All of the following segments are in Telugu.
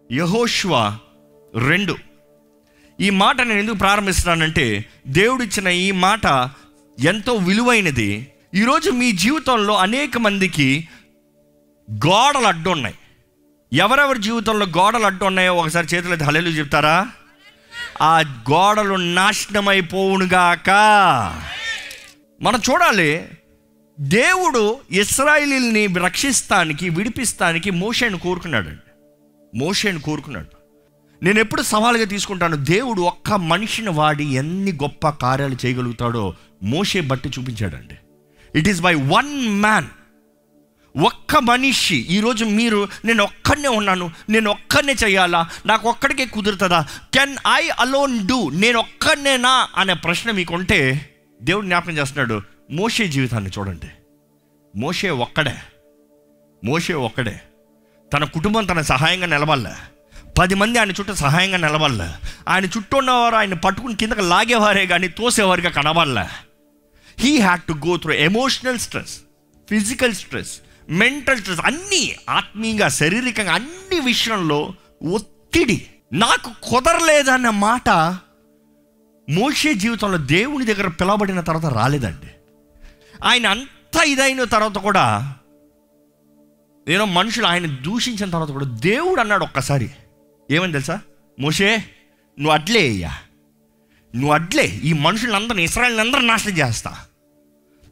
యెహోషువ 2. ఈ మాట నేను ఎందుకు ప్రారంభిస్తున్నానంటే, దేవుడిచ్చిన ఈ మాట ఎంతో విలువైనది. ఈరోజు మీ జీవితంలో అనేక మందికి గోడలు అడ్డు ఉన్నాయి. ఎవరెవరి జీవితంలో గోడలు అడ్డు ఉన్నాయో ఒకసారి చేతులైతే హల్లెలూయా చెప్తారా? ఆ గోడలు నాశనమైపోవునుగాక. మనం చూడాలి, దేవుడు ఇశ్రాయేలీయుల్ని రక్షిస్తానికి, విడిపిస్తానికి మోషేను కోరుకున్నాడు. నేను ఎప్పుడు సవాలుగా తీసుకుంటాను, దేవుడు ఒక్క మనిషిని వాడి ఎన్ని గొప్ప కార్యాలు చేయగలుగుతాడో మోషే బట్టి చూపించాడండి. It is by one man, ఒక్క మనిషి. ఈరోజు మీరు, నేను ఒక్కడనే ఉన్నాను, నేను ఒక్కడనే చేయాలా, నాకు ఒక్కడికే కుదురుతుందా, కెన్ ఐ అలోన్ డూ, నేను ఒక్కడనేనా అనే ప్రశ్న మీకుంటే దేవుడు జ్ఞాపకం చేస్తున్నాడు. మోషే జీవితాన్ని చూడండి. మోషే ఒక్కడే తన కుటుంబం తన సహాయంగా నిలబడలే. 10 మంది ఆయన చుట్టూ సహాయంగా నిలబడలే. ఆయన చుట్టూ ఉన్నవారు ఆయన పట్టుకుని కిందకి లాగేవారే కానీ తోసేవారిగా కనబడలే. He had to go through emotional stress, physical stress, mental stress, అన్నీ ఆత్మీయంగా, శారీరకంగా అన్ని విషయంలో ఒత్తిడి. నాకు కుదరలేదన్న మాట మోషే జీవితంలో దేవుని దగ్గర పిలవబడిన తర్వాత రాలేదండి. ఆయన అంతా ఇదైన తర్వాత కూడా, మనుషులు ఆయన దూషించిన తర్వాత కూడా దేవుడు అన్నాడు ఒక్కసారి, ఏమని తెలుసా? మోషే, నువ్వు అడ్లే ఈ మనుషులందరినీ, ఇశ్రాయేలులందరూ నాశనం చేస్తా,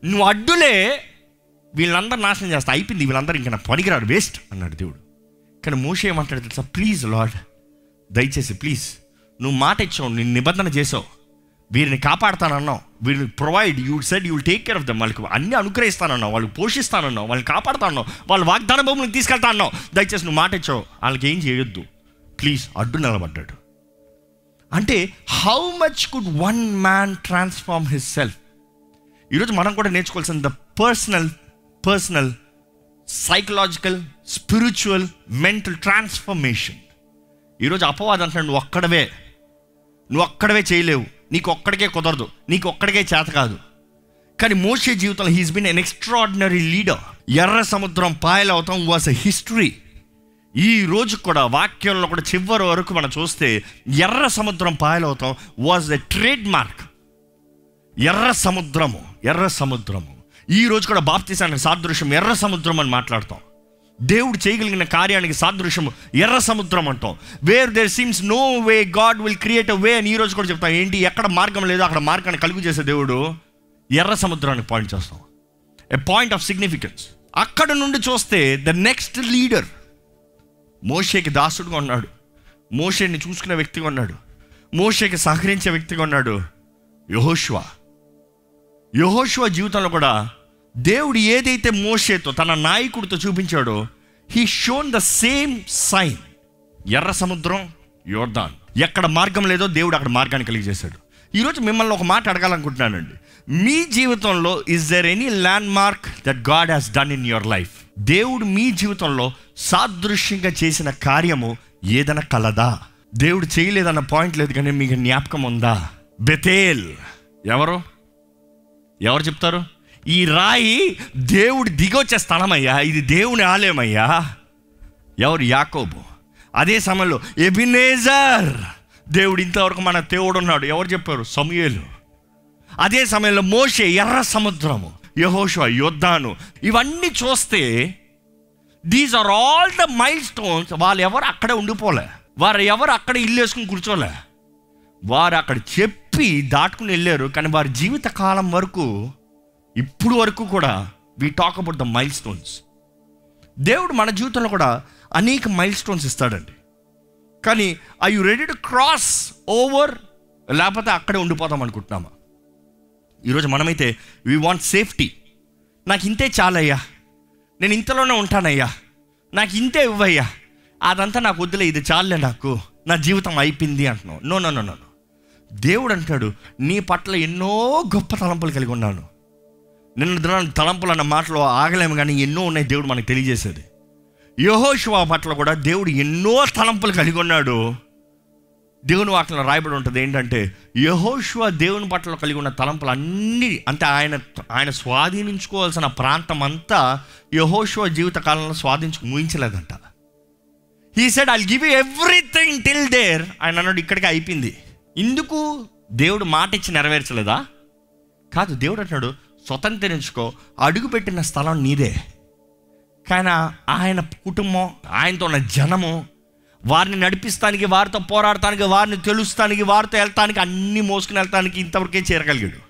నువ్వు అడ్డులే, వీళ్ళందరూ నాశనం చేస్తా, అయిపోయింది, వీళ్ళందరూ ఇంకా పనికిరాడు, వేస్ట్ అన్నాడు దేవుడు. కానీ మోషే ఏమంటాడు తెలుసా? ప్లీజ్ లార్డ్, దయచేసి ప్లీజ్, నువ్వు మాట ఇచ్చావు, నేను నిబంధన చేసావు, వీరిని కాపాడుతానన్నావు, వీరిని provide, you said you will take care of them, వాళ్ళకి అన్నీ అనుగ్రహిస్తానన్నావు, వాళ్ళకి పోషిస్తానన్నావు, వాళ్ళని కాపాడుతానన్నావు, వాళ్ళు వాగ్దాన భూములకు తీసుకెళ్తా అన్నావు, దయచేసి నువ్వు మాట ఇచ్చావు, వాళ్ళకి ఏం చేయొద్దు, ప్లీజ్ అడ్డు నిలబడ్డాడు. అంటే how much could one man transform his self? ఈరోజు మనం కూడా నేర్చుకోవాల్సిన the personal psychological, spiritual, mental transformation. ఈరోజు అపవాదం అంటున్నాడు, నువ్వు ఒక్కడవే చేయలేవు, నీకు ఒక్కడికే కుదరదు, నీకు ఒక్కడికే చేత కాదు. కానీ మోషే జీవితంలో he's been an extraordinary leader. ఎర్ర సముద్రం పాయలవుతాం వాజ్ ఎ హిస్టరీ. ఈ రోజు కూడా వాక్యంలో కూడా చివరి వరకు మనం చూస్తే ఎర్ర సముద్రం పాయలవుతాం వాజ్ ఎ ట్రేడ్ మార్క్. ఎర్ర సముద్రము ఈ రోజు కూడా బాప్తిసానికి సాదృశ్యం ఎర్ర సముద్రం అని మాట్లాడతాం. దేవుడు చేయగలిగిన కార్యానికి సాదృశ్యం ఎర్ర సముద్రం అంటాం. Where there seems no way God will create a way అని ఈ రోజు కూడా చెప్తాం. ఏంటి, ఎక్కడ మార్గం లేదో అక్కడ మార్గాన్ని కలుగు చేసే దేవుడు ఎర్ర సముద్రానికి పాయింట్ చేస్తాం, ఎ పాయింట్ ఆఫ్ సిగ్నిఫికెన్స్. అక్కడ నుండి చూస్తే ద నెక్స్ట్ లీడర్ మోషేకి దాసుడుగా ఉన్నాడు, మోషేని చూసుకునే వ్యక్తిగా ఉన్నాడు, మోషేకి సహకరించే వ్యక్తిగా ఉన్నాడు యెహోషువ జీవితంలో కూడా దేవుడు ఏదైతే మోషేతో తన నాయకుడితో చూపించాడో he shown the same sign. ఎర్ర సముద్రం, యోర్దాన్, ఎక్కడ మార్గం లేదో దేవుడు అక్కడ మార్గాన్ని కలిగజేశాడు. ఈరోజు మిమ్మల్ని ఒక మాట అడగాలనుకుంటున్నానండి. మీ జీవితంలో is there any landmark that God has done in your life? దేవుడు మీ జీవితంలో సాదృశ్యంగా చేసిన కార్యము ఏదైనా కలదా? దేవుడు చేయలేదన్న పాయింట్ లేదు, కానీ మీకు జ్ఞాపకం ఉందా? బెతేల్. ఎవరు చెప్తారు? ఈ రాయి దేవుడు దిగొచ్చే స్థలమయ్యా, ఇది దేవుని ఆలయమయ్యా. ఎవరు? యాకోబు. అదే సమయంలో ఎబినేజర్, దేవుడు ఇంతవరకు మన దేవుడు ఉన్నాడు, ఎవరు చెప్పారు? సమూయేలు. అదే సమయంలో మోషే, ఎర్ర సముద్రము, యెహోషువ, యోర్దాను. ఇవన్నీ చూస్తే these are all the milestones. వాళ్ళు ఎవరు అక్కడే ఉండిపోలే, వారు ఎవరు అక్కడ ఇల్లు వేసుకుని కూర్చోలే, వారు అక్కడ చెప్పి దాటుకుని వెళ్ళారు. కానీ వారి జీవిత కాలం వరకు, ఇప్పుడు వరకు కూడా we talk about the milestones. దేవుడు మన జీవితంలో కూడా అనేక మైల్ స్టోన్స్ ఇస్తాడండి. కానీ are you ready to cross over, లేకపోతే అక్కడే ఉండిపోతాం అనుకుంటున్నామా? ఈరోజు మనమైతే వీ వాంట్ సేఫ్టీ. నాకు ఇంతే చాలయ్యా, నేను ఇంతలోనే ఉంటానయ్యా, నాకు ఇంతే ఇవ్వయ్యా, అదంతా నాకు వద్దులే, ఇది చాలే, నాకు నా జీవితం అయిపోయింది అంటున్నావు. No no no no. దేవుడు అంటాడు, నీ పట్ల ఎన్నో గొప్ప తలంపులు కలిగి ఉన్నాను. నిన్న దినానికి తలంపులు అన్న మాటలో ఆగలేము, కానీ ఎన్నో ఉన్నాయి దేవుడు మనకు తెలియజేసేది. యెహోషువ పట్ల కూడా దేవుడు ఎన్నో తలంపులు కలిగి ఉన్నాడు. దేవుని వాక్యంలో రాయబడి ఉంటుంది ఏంటంటే, యెహోషువ దేవుని పట్ల కలిగి ఉన్న తలంపులు అన్నీ, అంటే ఆయన స్వాధీనించుకోవాల్సిన ప్రాంతం అంతా యెహోషువ జీవిత కాలంలో ముగించలేదంట. He said I'll give you everything till there. ఆయన అన్నాడు ఇక్కడికి అయిపోయింది. ఇందుకు దేవుడు మాట ఇచ్చి నెరవేర్చలేదా? కాదు, దేవుడు అంటున్నాడు స్వతంత్రించుకో, అడుగుపెట్టిన స్థలం నీదే. కానీ ఆయన కుటుంబం, ఆయనతో ఉన్న జనము, వారిని నడిపిస్తానికి, వారితో పోరాడటానికి, వారిని తెలుస్తానికి, వారితో వెళ్తానికి, అన్నీ మోసుకుని వెళ్తానికి ఇంతవరకే చేరగలిగాడు.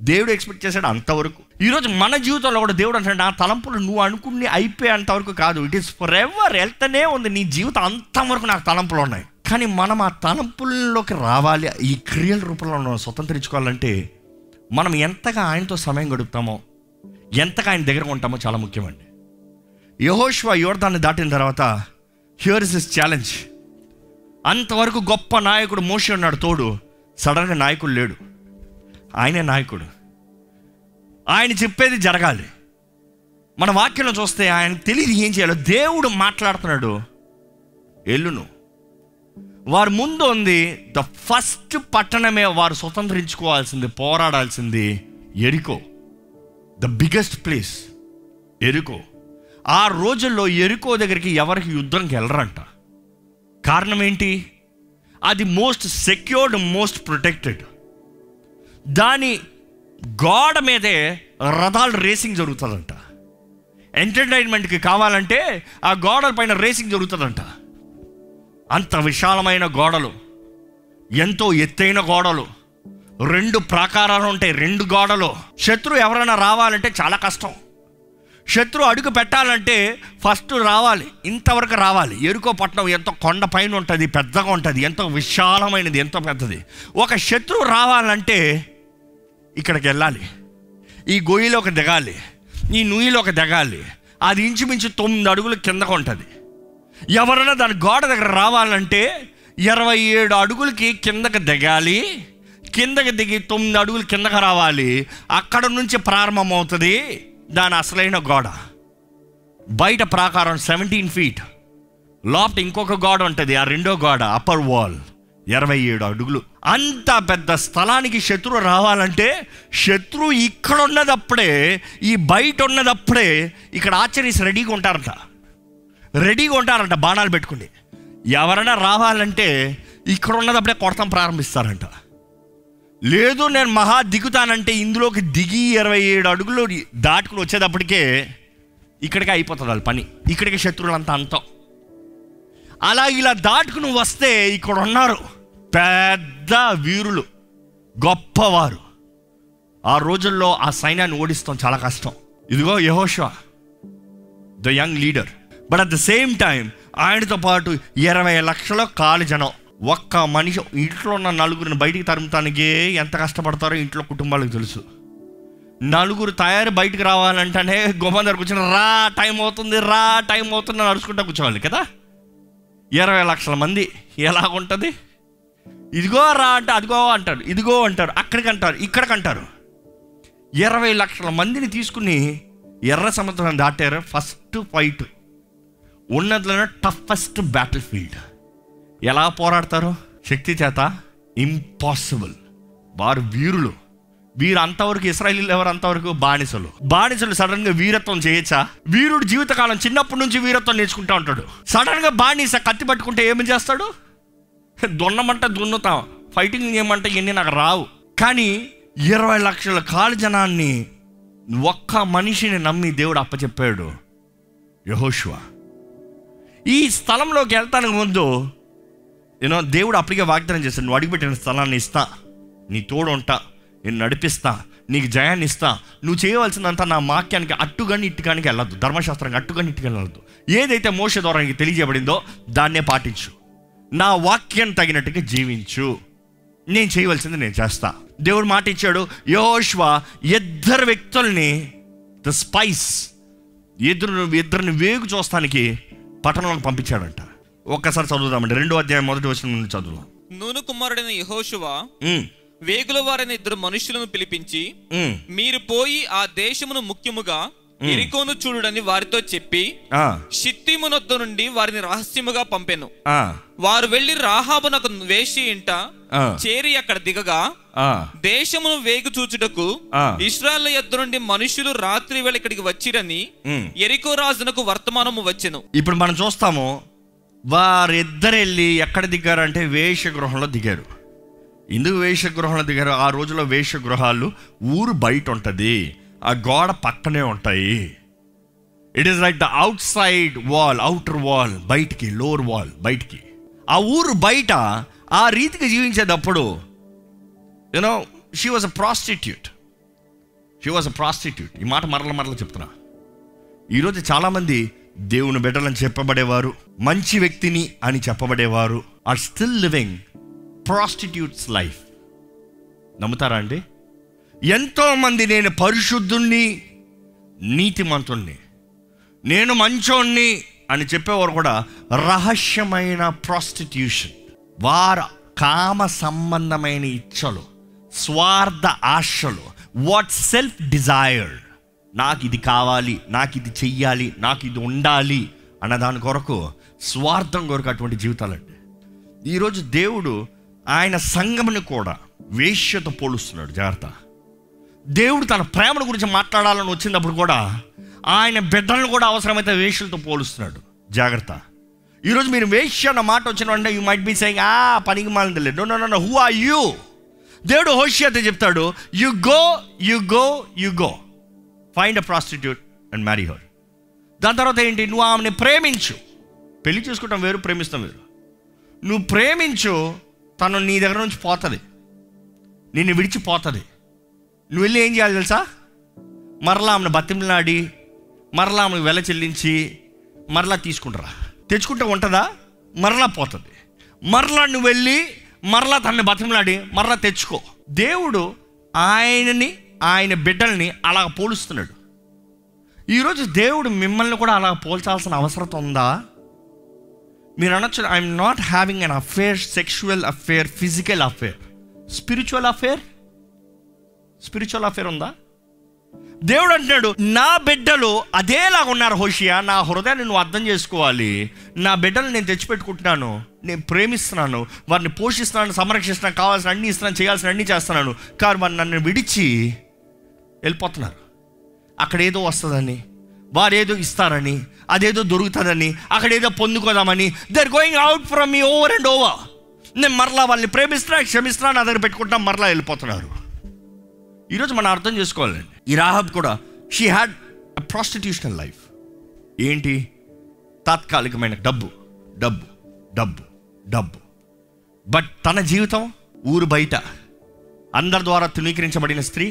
దేవుడు ఎక్స్పెక్ట్ చేశాడు అంతవరకు. ఈరోజు మన జీవితంలో కూడా దేవుడు అంటాడు నా తలంపులు నువ్వు అనుకుని అయిపోయేంతవరకు కాదు, ఇట్ ఈస్ ఫర్ ఎవర్. వెళ్తూనే ఉంది నీ జీవితం అంతవరకు. నాకు తలంపులు ఉన్నాయి. కానీ మనం ఆ తలంపుల్లోకి రావాలి, ఈ క్రియల రూపంలో మనం స్వతంత్రించుకోవాలంటే మనం ఎంతగా ఆయనతో సమయం గడుపుతామో, ఎంతగా ఆయన దగ్గర ఉంటామో చాలా ముఖ్యమండి. యెహోషువ యోర్దాన్ని దాటిన తర్వాత హియర్ ఇస్ హిస్ ఛాలెంజ్. అంతవరకు గొప్ప నాయకుడు మోషే ఉన్నాడు తోడు. సడన్గా నాయకుడు లేడు, ఆయనే నాయకుడు. ఆయన చెప్పేది జరగాలి. మన వాక్యంలో చూస్తే ఆయన తెలియదు ఏం చేయాలో. దేవుడు మాట్లాడుతున్నాడు, ఎల్లును. వారి ముందు ఉంది ద ఫస్ట్ పట్టణమే వారు స్వతంత్రించుకోవాల్సింది, పోరాడాల్సింది ఎరికో. ద బిగ్గెస్ట్ ప్లేస్ ఎరికో. ఆ రోజుల్లో ఎరికో దగ్గరికి ఎవరికి యుద్ధంకి వెళ్ళరంట. కారణం ఏంటి? అది మోస్ట్ సెక్యూర్డ్, మోస్ట్ ప్రొటెక్టెడ్. దాని గోడ మీదే రథాలు రేసింగ్ జరుగుతుందంట. ఎంటర్టైన్మెంట్కి కావాలంటే ఆ గోడల పైన రేసింగ్ జరుగుతుందంట. అంత విశాలమైన గోడలు, ఎంతో ఎత్తైన గోడలు, 2 ప్రాకారాలు ఉంటాయి, 2 గోడలు. శత్రువు ఎవరైనా రావాలంటే చాలా కష్టం. శత్రువు అడుగు పెట్టాలంటే ఫస్ట్ రావాలి, ఇంతవరకు రావాలి. ఎరుకో పట్టణం ఎంతో కొండ పైన ఉంటుంది, పెద్దగా ఉంటుంది, ఎంతో విశాలమైనది, ఎంతో పెద్దది. ఒక శత్రువు రావాలంటే ఇక్కడికి వెళ్ళాలి, ఈ గొయ్యిలోకి దిగాలి, ఈ నుయ్యిలోకి దిగాలి. అది ఇంచుమించు 9 అడుగుల కిందకు ఉంటుంది. ఎవరైనా దాని గోడ దగ్గర రావాలంటే 27 అడుగులకి కిందకి దిగాలి. కిందకి దిగి 9 అడుగులు కిందకి రావాలి. అక్కడ నుంచి ప్రారంభమవుతుంది దాని అసలైన గోడ. బయట ప్రాకారం 17 feet, లోపల ఇంకొక గోడ ఉంటుంది, ఆ 2వ గోడ అప్పర్ వాల్ 27 అడుగులు. అంత పెద్ద స్థలానికి శత్రువు రావాలంటే శత్రువు ఇక్కడ ఉన్నదప్పుడే, ఈ బయట ఉన్నదప్పుడే ఇక్కడ ఆర్చరీస్ రెడీగా ఉంటారంట బాణాలు పెట్టుకుని. ఎవరైనా రావాలంటే ఇక్కడ ఉన్నదప్పుడే కొడతాం ప్రారంభిస్తారంట. లేదు నేను మహా దిగుతానంటే ఇందులోకి దిగి 27 అడుగులు దాటుకుని వచ్చేటప్పటికే ఇక్కడికి అయిపోతుంది వాళ్ళ పని. ఇక్కడికి శత్రువులంతా అంతం. అలా ఇలా దాటుకుని వస్తే ఇక్కడ ఉన్నారు పెద్ద వీరులు, గొప్పవారు. ఆ రోజుల్లో ఆ సైన్యాన్ని ఓడిస్తాం చాలా కష్టం. ఇదిగో యెహోషువ the young leader. But at the same time ఆయనతో పాటు 20 లక్షల కాలి జనం. ఒక్క మనిషి ఇంట్లో ఉన్న 4గురిని బయటికి తరుముతానికి ఎంత కష్టపడతారో ఇంట్లో కుటుంబాలకు తెలుసు. 4గురు తయారు బయటికి రావాలంటేనే గుమ్మం దగ్గర కూర్చొని రా టైం అవుతుంది నడుచుకుంటా కూర్చోవాలి కదా. 20 లక్షల మంది ఎలాగుంటుంది? ఇదిగో రా అంటే అదిగో అంటారు, ఇదిగో అంటారు, అక్కడికి అంటారు, ఇక్కడికి అంటారు. 20 లక్షల మందిని తీసుకుని ఎర్ర సముద్రం దాటారు. ఫస్ట్ ఫైట్ ఉన్నట్లనే టఫెస్ట్ బ్యాటిల్ ఫీల్డ్. ఎలా పోరాడతారు? శక్తి చేత? ఇంపాసిబుల్. వారు వీరులు. వీరు అంతవరకు ఇశ్రాయేలీయులు ఎవరు? అంతవరకు బానిసలు సడన్గా వీరత్వం చేయొచ్చా? వీరుడు జీవితకాలం చిన్నప్పటి నుంచి వీరత్వం నేర్చుకుంటూ ఉంటాడు. సడన్గా బానిస కత్తి పట్టుకుంటే ఏమి చేస్తాడు? దున్నమంటే దున్నుతాం, ఫైటింగ్ చేయమంటే ఇవన్నీ నాకు రావు. కానీ 20 లక్షల కాలి జనాన్ని ఒక్క మనిషిని నమ్మి దేవుడు అప్పచెప్పాడు యెహోషువ. ఈ స్థలంలోకి వెళ్తానికి ముందు దేవుడు అప్పటికే వాగ్దానం చేస్తాడు, నువ్వు అడుగుపెట్టిన స్థలాన్ని ఇస్తా, నీ తోడు ఉంటా, నేను నడిపిస్తా, నీకు జయాన్ని ఇస్తా. నువ్వు చేయవలసిందంతా నా వాక్యానికి అట్టుగాని ఇట్టుగానికి వెళ్ళద్దు, ధర్మశాస్త్రానికి అట్టుగాని ఇట్టుగాని వెళ్ళద్దు. ఏదైతే మోషే ద్వారా నీకు తెలియజేయబడిందో దాన్నే పాటించు, నా వాక్యం తగినట్టుగా జీవించు, నేను చేయవలసింది నేను చేస్తా. దేవుడు మాట ఇచ్చాడు. యెహోషువ 2 వ్యక్తుల్ని ద స్పైస్ ఇద్దరిని వేగు చూస్తానికి పట్టణంలోకి పంపించాడంట. ఒక్కసారి చదువుదామండి. 2వ అధ్యాయం 1వ వచనం నుండి చదువుదాం. నూను కుమారుడైన యెహోషువ వేగుల వారైన 2 మనుషులను పిలిపించి, మీరు పోయి ఆ దేశమును ముఖ్యముగా యెరికోను చూడుడని వారితో చెప్పి షిత్తీము నొద్ద నుండి వారిని రహస్యముగా పంపెను. వారు వెళ్లి రాహాబునకు వేశ్య ఇంట చేరి అక్కడ దిగగా దేశమును వేగు చూచుటకు ఇశ్రాయేలు యొద్ద నుండి మనుషులు రాత్రి వేళ ఇక్కడికి వచ్చిరని యెరికో రాజునకు వర్తమానము వచ్చెను. ఇప్పుడు మనం చూస్తాము వారిద్దరు వెళ్ళి ఎక్కడ దిగారంటే వేషగృహంలో దిగారు. ఎందుకు వేషగృహంలో దిగారు? ఆ రోజుల్లో వేషగృహాలు ఊరు బయట ఉంటుంది, ఆ గోడ పక్కనే ఉంటాయి. It is like the outside wall, outer wall బయటికి, లోవర్ వాల్ బయటికి. ఆ ఊరు బయట ఆ రీతికి జీవించేటప్పుడు you know she was a prostitute. ఈ మాట మరల చెప్తున్నా. ఈరోజు చాలామంది దేవుని బిడ్డలని చెప్పబడేవారు, మంచి వ్యక్తిని అని చెప్పబడేవారు are still living prostitutes life. నమ్ముతారా అండి? ఎంతోమంది నేను పరిశుద్ధుణ్ణి, నీతిమంతుణ్ణి, నేను మంచోణ్ణి అని చెప్పేవారు కూడా రహస్యమైన ప్రాస్టిట్యూషన్. వారు కామ సంబంధమైన ఇచ్చలు, స్వార్థ ఆశలు, వాట్ సెల్ఫ్ డిజైర్డ్, నాకు ఇది కావాలి, నాకు ఇది చెయ్యాలి, నాకు ఇది ఉండాలి అన్న దాని కొరకు, స్వార్థం కొరకు అటువంటి జీవితాలండి. ఈరోజు దేవుడు ఆయన సంఘముని కూడా వేశ్యతో పోలుస్తున్నాడు. జాగ్రత్త. దేవుడు తన ప్రేమను గురించి మాట్లాడాలని వచ్చినప్పుడు కూడా ఆయన బిడ్డలను కూడా అవసరమైతే వేశ్యలతో పోలుస్తున్నాడు. జాగ్రత్త. ఈరోజు మీరు వేశ్య అన్న మాట వచ్చిన అంటే యూ మైట్ బి సేయింగ్ పనికి మాలింది లేదు. No, who are you? దేవుడు హోషేయతో చెప్తాడు, you go find a prostitute and marry her. దాని తర్వాత ఏంటి? నువ్వు ఆమెను ప్రేమించు. పెళ్లి చేసుకుంటాం వేరు, ప్రేమిస్తాం వేరు. నువ్వు ప్రేమించు, తను నీ దగ్గర నుంచి పోతుంది, నిన్ను విడిచిపోతుంది. నువ్వు వెళ్ళి ఏం చేయాలి తెలుసా? మరలా ఆమెను బతిమలాడి, మరలా ఆమెను వెల చెల్లించి మరలా తీసుకుంటారా? తెచ్చుకుంటే ఉంటుందా? మరలా పోతుంది. మరలా నువ్వు వెళ్ళి మరలా తనని బతిమలాడి మరలా తెచ్చుకో. దేవుడు ఆయన బిడ్డల్ని అలా పోలుస్తున్నాడు. ఈరోజు దేవుడు మిమ్మల్ని కూడా అలా పోల్చాల్సిన అవసరం ఉందా? మీరు అనొచ్చు, I'm not having an affair, sexual affair, physical affair, spiritual affair ఉందా? దేవుడు అంటున్నాడు, నా బిడ్డలు అదేలాగా ఉన్నారు హోషియా, నా హృదయాన్ని నువ్వు అర్థం చేసుకోవాలి. నా బిడ్డలు నేను తెచ్చిపెట్టుకుంటున్నాను, నేను ప్రేమిస్తున్నాను, వారిని పోషిస్తున్నాను, సంరక్షిస్తున్నాను, కావాల్సిన అన్ని ఇస్తున్నాను, చేయాల్సిన అన్ని చేస్తున్నాను. కానీ వారు నన్ను విడిచి వెళ్ళిపోతున్నారు. అక్కడ ఏదో వస్తుందని, వారు ఏదో ఇస్తారని, అదేదో దొరుకుతుందని, అక్కడ ఏదో పొందుకోదామని, they are going out from me over and over. నేను మరలా వాళ్ళని ప్రేమిస్తున్నా, క్షమిస్తున్నా, నా దగ్గర పెట్టుకుంటున్నా, మరలా వెళ్ళిపోతున్నారు. ఈరోజు మనం అర్థం చేసుకోవాలండి. ఈ రాహబ్ కూడా she had a prostitutional life. ఏంటి? తాత్కాలికమైన డబ్బు. బట్ తన జీవితం ఊరు బయట, అందరి ద్వారా తృణీకరించబడిన స్త్రీ.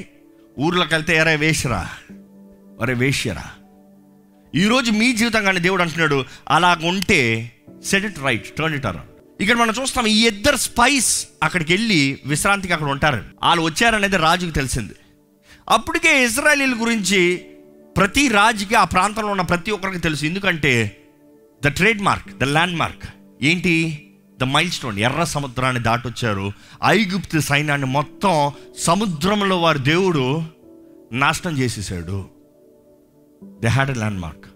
ఊర్లోకి వెళ్తే ఎరే వేశ్యరా. ఈరోజు మీ జీవితం కానీ దేవుడు అంటున్నాడు, అలాగుంటే set it right, turn it around. ఇక్కడ మనం చూస్తాం, ఈ ఇద్దరు స్పైస్ అక్కడికి వెళ్ళి విశ్రాంతికి అక్కడ ఉంటారని. వాళ్ళు వచ్చారనేది రాజుకు తెలిసింది. అప్పటికే ఇజ్రాయేలీల గురించి ప్రతి రాజుకి, ఆ ప్రాంతంలో ఉన్న ప్రతి ఒక్కరికి తెలుసు. ఎందుకంటే the trademark, the landmark ఏంటి? The milestone. ఎర్ర సముద్రాన్ని దాటొచ్చారు. ఐగుప్తు సైన్యాన్ని మొత్తం సముద్రంలో వారి దేవుడు నాశనం చేసేసాడు. They had a landmark.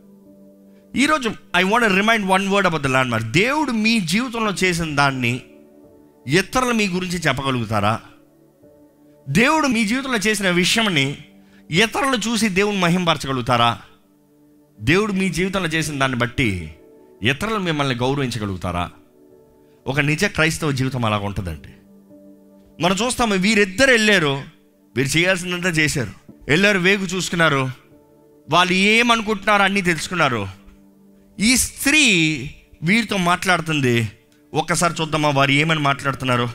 ఈరోజు I want remind one word about the landmark. దేవుడు మీ జీవితంలో చేసిన దాన్ని ఇతరులు మీ గురించి చెప్పగలుగుతారా? దేవుడు మీ జీవితంలో చేసిన విషయంని ఇతరులు చూసి దేవుని మహింపరచగలుగుతారా? దేవుడు మీ జీవితంలో చేసిన దాన్ని బట్టి ఇతరులు మిమ్మల్ని గౌరవించగలుగుతారా? ఒక నిజ క్రైస్తవ జీవితం అలాగ ఉంటుందండి. మనం చూస్తాము, వీరిద్దరు వెళ్ళారు, వీరు చేయాల్సిందంతా చేశారు. వెళ్ళారు, వేగు చూసుకున్నారు, వాళ్ళు ఏమనుకుంటున్నారో అన్నీ తెలుసుకున్నారు. ఈ స్త్రీ వీరితో మాట్లాడుతుంది. ఒక్కసారి చూద్దామా వారు ఏమని మాట్లాడుతున్నారు.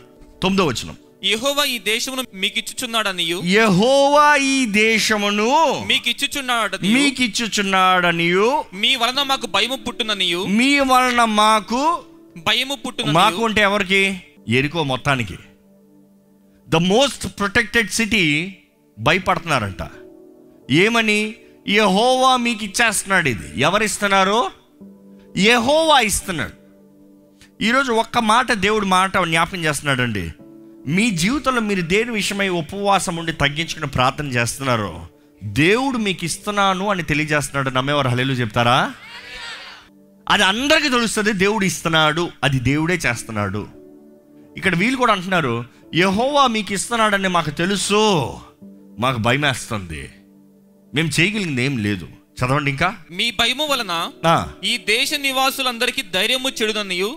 9వ వచనం. యెహోవా ఈ దేశమును మీకిచ్చుచున్నాడనియు, యెహోవా ఈ దేశమును మీకిచ్చుచున్నాడనియు, మీ వలన మాకు భయము పుట్టుననియు, మీ వలన మాకు భయము పుట్టున. మాకు అంటే ఎవరికి? ఎరికో మొత్తానికి. ద మోస్ట్ ప్రొటెక్టెడ్ సిటీ భయపడుతున్నారంట. ఏమని? యెహోవా మీకు ఇచ్చేస్తున్నాడు. ఇది ఎవరిస్తున్నారు? యెహోవా ఇస్తున్నాడు. ఈరోజు ఒక్క మాట దేవుడు మాట జ్ఞాపకం చేస్తున్నాడండి. మీ జీవితంలో మీరు దేని విషయమై ఉపవాసం ఉండి తగ్గించుకుని ప్రార్థన చేస్తున్నారో దేవుడు మీకు ఇస్తున్నాను అని తెలియజేస్తున్నాడు. నమ్మేవారు హల్లెలూయా చెప్తారా? అది అందరికీ తెలుస్తుంది, దేవుడు ఇస్తున్నాడు, అది దేవుడే చేస్తున్నాడు. ఇక్కడ వీళ్ళు కూడా అంటున్నారు, యెహోవా మీకు ఇస్తున్నాడని మాకు తెలుసు, మాకు భయం వేస్తుంది, మేము చేయగలిగింది ఏం లేదు. చదవండి ఇంకా. మీ భయము వలన ఈ దేశ నివాసులందరికీ ధైర్యము చెడుననియు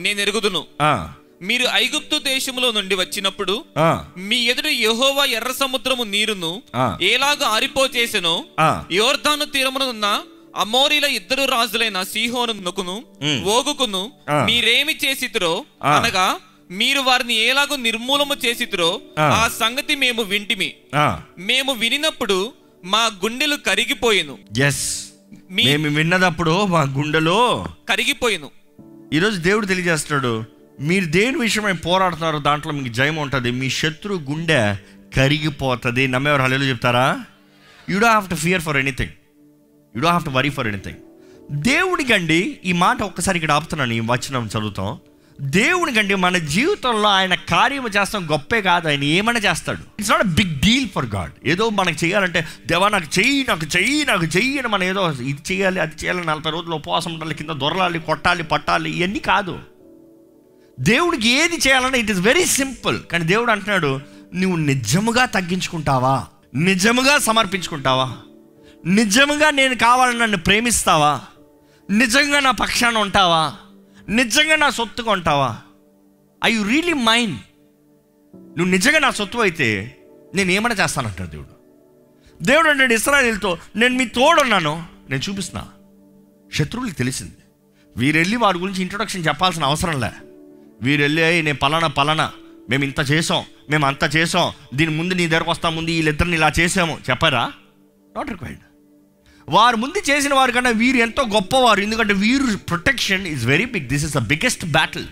నేను ఎరుగుదును. మీరు ఐగుప్తు దేశములో నుండి వచ్చినప్పుడు మీ ఎదురు యెహోవా ఎర్ర సముద్రము నీరును ఎలాగ ఆరిపోచేసెనో యోర్దాను తీరమునున్న అమోరీల ఇద్దరు రాజులైన సీహోనుకును ఓగుకును మీరేమి చేసితురో అనగా మీరు వారిని ఎలాగో నిర్మూలము చేసితురో ఆ సంగతి మేము వింటిమి. మేము వినినప్పుడు మా గుండెలు కరిగిపోయెను. మేము విన్నదప్పుడు మా గుండెలో కరిగిపోయెను. ఈరోజు దేవుడు తెలియజేస్తున్నాడు, మీరు దేని విషయమై పోరాడుతున్నారో దాంట్లో మీకు జయం ఉంటుంది. మీ శత్రు గుండె కరిగిపోతుంది. నమ్మేవారు హల్లెలూయా చెప్తారా? You don't have to fear for anything, you don't have to worry for anything. దేవుడికండి, ఈ మాట ఒక్కసారి ఇక్కడ ఆపుతున్నాను, ఈ వచనం చదువుతాం. దేవునికండి మన జీవితంలో ఆయన కార్యము చేస్తాం గొప్పే కాదు, ఆయన ఏమైనా చేస్తాడు. It's not a big deal for God. ఏదో మనకు చేయాలంటే దేవా నాకు చెయ్యి అని మనం ఏదో ఇది చేయాలి అది చేయాలి, 40 రోజులు ఉపవాసం ఉండాలి, కింద దొరలాలి, కొట్టాలి, పట్టాలి, ఇవన్నీ కాదు. దేవుడికి ఏది చేయాలన్నా ఇట్ ఈస్ వెరీ సింపుల్. కానీ దేవుడు అంటున్నాడు, నువ్వు నిజముగా తగ్గించుకుంటావా, నిజముగా సమర్పించుకుంటావా, నిజముగా నేను కావాలని నన్ను ప్రేమిస్తావా, నిజంగా నా పక్షాన ఉంటావా, నిజంగా నా సొత్తుగా ఉంటావా? I you really mind? నువ్వు నిజంగా నా సొత్తు అయితే నేను ఏమైనా చేస్తానంటాడు దేవుడు. దేవుడు అంటాడు ఇశ్రాయేలుతో, నేను మీ తోడున్నాను, నేను చూపిస్తున్నా. శత్రువులకు తెలిసింది, వీరెళ్ళి వారి గురించి ఇంట్రొడక్షన్ చెప్పాల్సిన అవసరం లే. వీరెళ్ళి నేను పలానా మేము ఇంత చేసాం, మేము అంత చేసాం, దీని ముందు నీ దగ్గరకు వస్తాం, ముందు వీళ్ళిద్దరిని ఇలా చేసాము చెప్పారా? Not required. వారు ముందు చేసిన వారి కన్నా వీరు ఎంతో గొప్పవారు, ఎందుకంటే వీరు protection is very big. This is the biggest battle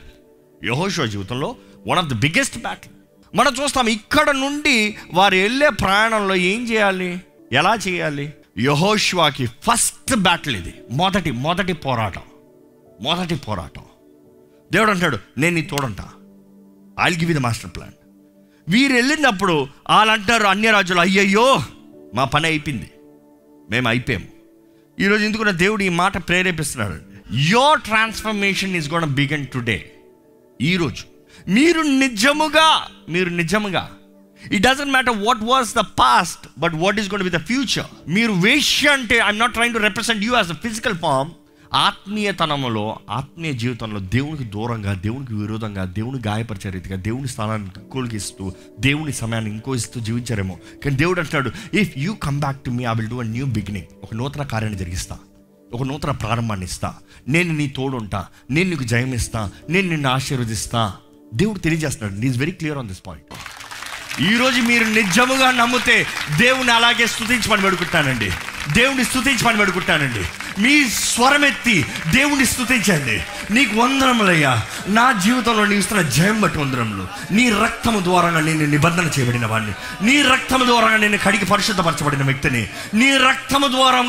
యెహోషువ జీవితంలో, one of the biggest battle. మనం చూస్తాం ఇక్కడ నుండి వారు వెళ్ళే ప్రయాణంలో ఏం చేయాలి, ఎలా చేయాలి. యెహోషువకి ఫస్ట్ బ్యాటిల్ ఇది, మొదటి పోరాటం. దేవుడు అంటాడు, నేను నీ తోడంటా, I will give you the master plan. వీరు వెళ్ళినప్పుడు వాళ్ళు అంటారు, అన్య రాజులు, అయ్యయ్యో మా పని అయిపోయింది, మేము అయిపోయాము. ఈరోజు ఎందుకు దేవుడు ఈ మాట ప్రేరేపిస్తున్నాడు, your transformation is gonna begin today. ఈరోజు మీరు నిజముగా it doesn't matter what was the past, but what is gonna be the future. మీరు వేశ్య అంటే I'm not trying to represent you as the physical form. ఆత్మీయతనంలో, ఆత్మీయ జీవితంలో దేవునికి దూరంగా, దేవునికి విరోధంగా, దేవుని గాయపరిచే రీతిగా, దేవుని స్థానాన్ని ఇంకోలిగిస్తూ, దేవుని సమయాన్ని ఇంకో ఇస్తూ జీవించారేమో. కానీ దేవుడు అంటున్నాడు, if you come back to me I will do a new beginning. ఒక నూతన కార్యాన్ని జరిగిస్తా, ఒక నూతన ప్రారంభాన్ని ఇస్తా, నేను నీ తోడుంటా, నేను నీకు జయం ఇస్తా, నేను నిన్ను ఆశీర్వదిస్తా. దేవుడు తెలియజేస్తున్నాడు. Is very clear on this point. ఈరోజు మీరు నిజముగా నమ్మితే దేవుని అలాగే స్తుతించమని పెడుకుంటానండి, దేవుని స్తుతించమని పెడుకుంటానండి. మీ స్వరమెత్తి దేవుని స్తుతించండి. నీకు వందనములయ్యా, నా జీవితంలో నీవు ఇస్తున్న జయం బట్టి వందనములు. నీ రక్తము ద్వారా నేను నిబంధన చేయబడిన వాడిని, నీ రక్తము ద్వారా నేను కడిగి పరిశుద్ధపరచబడిన వ్యక్తిని, నీ రక్తము ద్వారా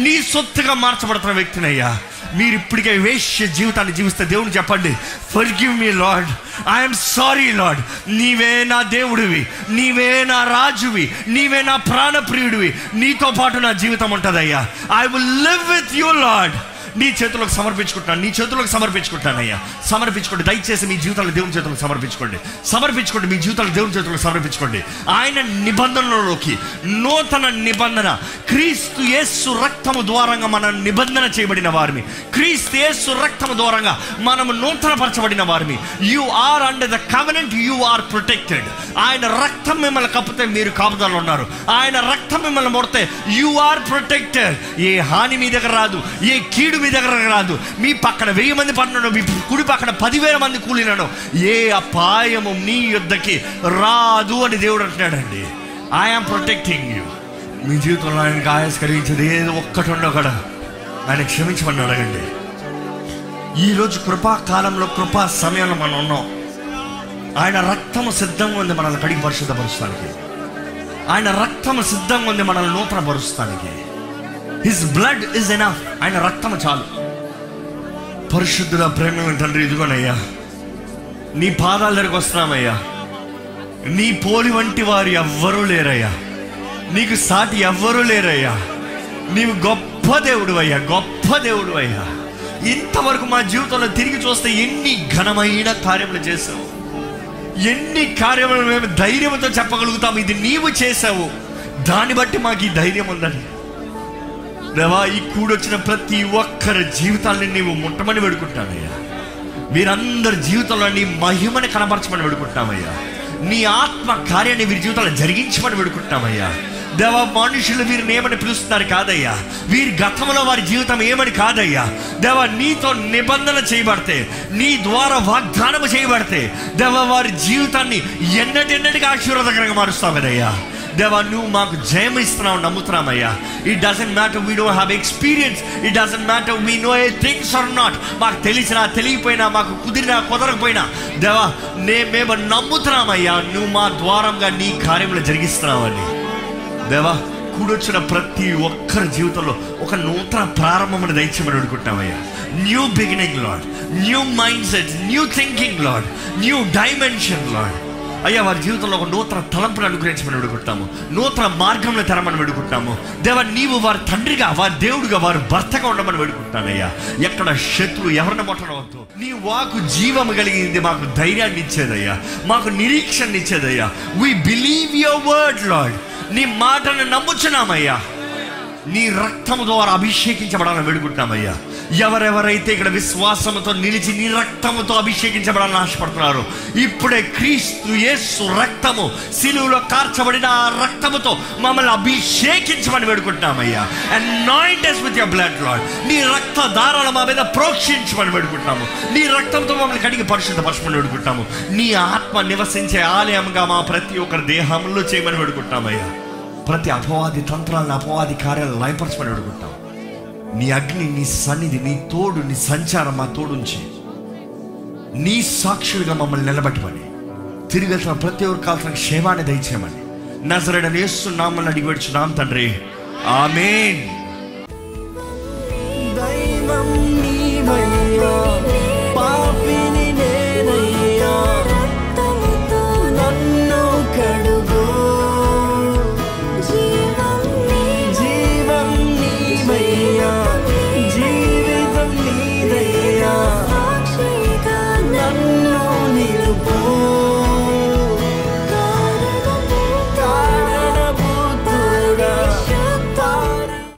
నీ సొత్తుగా మార్చబడుతున్న వ్యక్తిని. అయ్యా, మీరు ఇప్పటికే వేశ్య జీవితాన్ని జీవిస్తే దేవుని చెప్పండి, forgive me lord, I'm sorry lord. నీవే నా దేవుడివి, నీవే నా రాజువి, నీవే నా ప్రాణప్రియుడివి, నీతో పాటు నా జీవితం ఉంటుందయ్యా. I will live with you Lord. నీ చేతులకు సమర్పించుకుంటాను, నీ చేతులకు సమర్పించుకుంటానయ్యా. సమర్పించుకోండి, దయచేసి మీ జీవితాలు దేవుని చేతులకు సమర్పించుకోండి. మీ జీవితాలు దేవుని చేతులకు సమర్పించుకోండి. ఆయన నిబంధనలోకి, నూతన నిబంధన, క్రీస్తు యేసు రక్తము ద్వారంగా మనం నిబంధన చేయబడిన వారిని, క్రీస్తు యేసు రక్తము ద్వారంగా మనము నూతన పరచబడిన వారిని. You are under the covenant, you are protected. ఆయన రక్తం మిమ్మల్ని కప్పితే మీరు కాపుదలు ఉన్నారు, ఆయన రక్తం మిమ్మల్ని ముడితే యు ఆర్ ప్రొటెక్టెడ్. ఏ హాని మీ దగ్గర రాదు, ఏ కీడు మీ దగ్గర రాదు. మీ పక్కన 1000 మంది పడినాడు, మీ కుడి పక్కన 10,000 మంది కూలినాడు, ఏ అపాయము నీ యుద్ధకి రాదు అని దేవుడు అంటున్నాడండి. I'm protecting you. మీ జీవితంలో ఆయనకు ఆయాస కలిగించేది ఏదో ఒక్కటి ఉండో కూడా ఆయన క్షమించమని అడగండి. ఈరోజు కృపాకాలంలో, కృపా సమయంలో మనం ఉన్నాం. ఆయన రక్తము సిద్ధంగా ఉంది మనల్ని కడిగి పరిశుద్ధపరుస్తానికి. ఆయన రక్తము సిద్ధంగా ఉంది మనల్ని నూతన పరుస్తానికి. His blood is enough. ఆయన రక్తము చాలు. పరిశుద్ధుల ప్రేమ తండ్రి, ఇదిగోనయ్యా నీ పాదాల దగ్గరకు వస్తున్నామయ్యా. నీ పోలి వంటి వారు ఎవ్వరూ లేరయ్యా, నీకు సాటి ఎవ్వరూ లేరయ్యా. నీవు గొప్ప దేవుడు అయ్యా, గొప్ప దేవుడు అయ్యా. ఇంతవరకు మా జీవితంలో తిరిగి చూస్తే ఎన్ని ఘనమైన కార్యములు చేసావు, ఎన్ని కార్యములు మేము ధైర్యంతో చెప్పగలుగుతాము ఇది నీవు చేసావు. దాన్ని బట్టి మాకు ఈ ధైర్యం ఉందని. దేవా, ఈ కూడొచ్చిన ప్రతి ఒక్కరి జీవితాన్ని నీవు ముట్టమని వేడుకుంటానయ్యా. వీరందరి జీవితంలో నీ మహిమని కనపరచమని వేడుకుంటామయ్యా. నీ ఆత్మ కార్యాన్ని వీరి జీవితాల్లో జరిగించమని వేడుకుంటామయ్యా. దేవా, మనుషులు వీరిని ఏమని పిలుస్తున్నారు కాదయ్యా, వీరి గతంలో వారి జీవితం ఏమని కాదయ్యా. దేవా, నీతో నిబంధన చేయబడితే, నీ ద్వారా వాగ్దానం చేయబడితే, దేవా, వారి జీవితాన్ని ఎన్నటికి ఆశీర్వాదకరంగా మారుస్తామయ్యా. దేవా, నువ్వు మాకు జయం ఇస్తున్నావు, నమ్ముతున్నామయ్యా. It doesn't matter we don't have experience, it doesn't matter we know a things or not. మాకు తెలిసినా తెలియపోయినా, మాకు కుదిరినా కుదరకపోయినా, దేవా, మేము నమ్ముతున్నామయ్యా, నువ్వు మా ద్వారంగా నీ కార్యములు జరిగిస్తున్నావని. దేవా, కూడొచ్చిన ప్రతి ఒక్కరి జీవితంలో ఒక నూతన ప్రారంభం దయచేయమని అడుగుకుంటామయ్యా. New beginning Lord, new mindset, new thinking Lord, new dimension Lord. అయ్యా, వారి జీవితంలో ఒక నూతన తలంపును అనుగ్రహించమని వేడుకుంటాము, నూతన మార్గంలో తెరమని వేడుకుంటాము. దేవా, నీవు వారి తండ్రిగా, వారి దేవుడిగా, వారి భర్తగా ఉండమని వేడుకుంటానయ్యా. ఎక్కడ శత్రువు ఎవరిని మొట్టనవద్దు. నీ వాకు జీవము కలిగింది, మాకు ధైర్యాన్ని ఇచ్చేదయ్యా, మాకు నిరీక్షణ ఇచ్చేదయ్యా. We believe your word Lord. నీ మాటను నమ్ముచున్నామయ్యా. నీ రక్తము ద్వారా అభిషేకించబడాలని వేడుకుంటున్నామయ్యా. ఎవరెవరైతే ఇక్కడ విశ్వాసంతో నిలిచి నీ రక్తముతో అభిషేకించబడాలని ఆశపడుతున్నారు, ఇప్పుడే క్రీస్తు యేసు రక్తము, సిలువలో కార్చబడిన ఆ రక్తముతో మమ్మల్ని అభిషేకించమని వేడుకుంటున్నామయ్యా. Anoint us with your blood Lord. నీ రక్త దారాలు మా మీద ప్రోక్షించమని వేడుకుంటున్నాము. నీ రక్తంతో మమ్మల్ని కడిగి పరిశుద్ధపరచమని వేడుకుంటున్నాము. నీ ఆత్మ నివసించే ఆలయంగా మా ప్రతి ఒక్కరి దేహంలో చేయమని వేడుకుంటున్నామయ్యా. ప్రతి అపవాది తంత్రాలను, అపవాది కార్యాలను లయపరచమని వేడుకుంటాం. నీ అగ్ని, నీ సన్నిధి, నీ తోడు, నీ సంచారం మా తోడుంచి నీ సాక్షులుగా మమ్మల్ని నిలబెట్టమని, తిరిగి వెళ్తున్న ప్రతి ఒక్కరి కాల్సిన క్షేమాన్ని దయచేయమని నజరేయుడైన యేసు నామమున అడిగి వేడుచున్నాం తండ్రి. ఆమేన్.